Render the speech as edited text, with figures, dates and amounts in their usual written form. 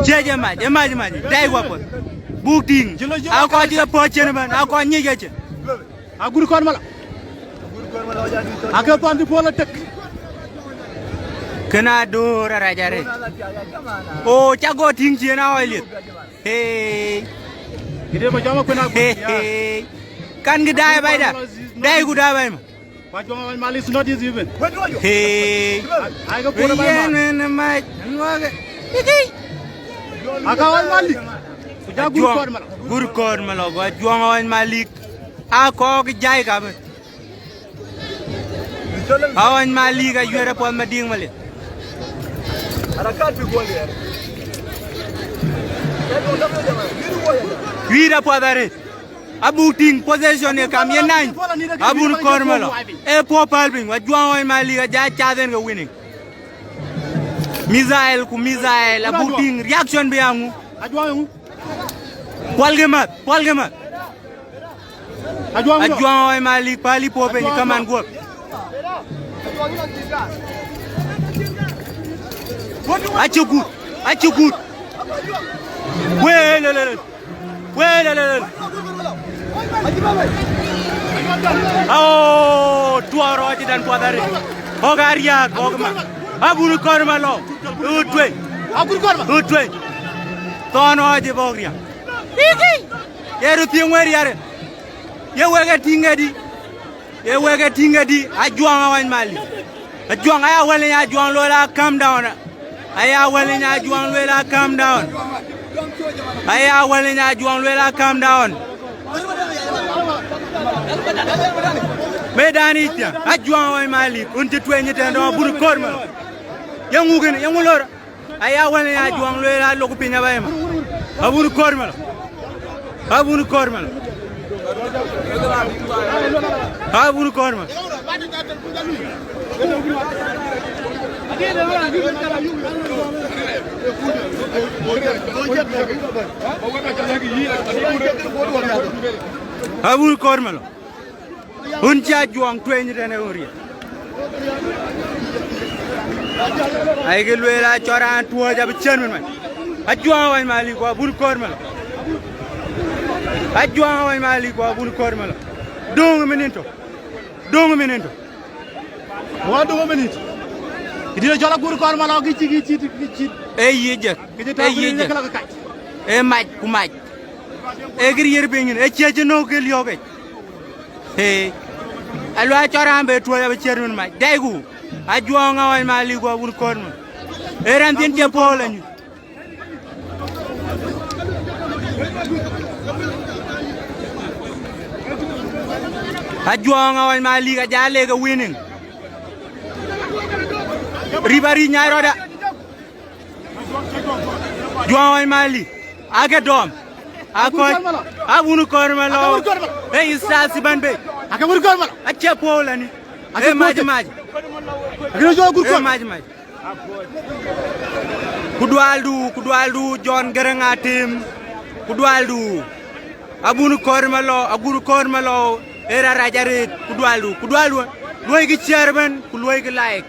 Jeje maji dai wapo booting ako jiga pochen man ako nyigeche Agur Kot Malou aka pandi pola tek kena dora rajare oh chago ting chena oilit hey gide ma jama kena hey kan gidai baida dai guda bai ma Ajuong Mali is not easy even hey I go pora bai ma Ajuong Mali Agur Kot Malou Ajuong Malik ako gijay ka ba Awan Malik ay yura po mading mali harakati Guolyar Wira po dare abuting possession e kam yenan Agur Kot Malou e po palbing Ajuong Malik ja chaden ga winning Misael ku Misael abuting reaction be amu Ajuong Polgemat Ajuong Malik pali pope ni kaman go Achu good Well oh tuaro dan padare hogaria hogma Agur Kot Malou utwe Agur Kot Malou utwe tono aje bogria yeru tiengweri yare ye wega tingadi Ajuong Mali Ajuong aya wale ya Ajuong lola calm down aya wale ya Ajuong lola calm down medani tia Ajuong Mali unti twenye tendo Agur Kot Malou yangu lora aya wale ya Ajuong lola loku pinya bayema Agur Kot Malou Agur Kot Malou Agur Kot Malou unti Ajuong twenye tendo uri ay gelwela choran tuwa jab chen man Ajuong Mali ko Agur Kot Malou Ajuong Mali ko Agur Kot Malou dongo menento wa dongo menito idina jola Agur Kot Malou gi ci e yeje e maj ku maj e gir yer bengin e cheje no gel yoge he alwa chorambe to ya cherun maj daygu Ajuong Mali ko Agur Kot Malou e ran tin je polañu Ajuong Mali ga jale ga winning ribari nyaaroda Ajuong Mali aga dom ako Agur Kot Malou e isa siban be Agur Kot Malou acha polani e maji agina jola Agur Kot maji kudwaldu John Gerenga tim kudwaldu Agur Kot Malou era rajare kudwaldu loy gi chairman ku loy gi like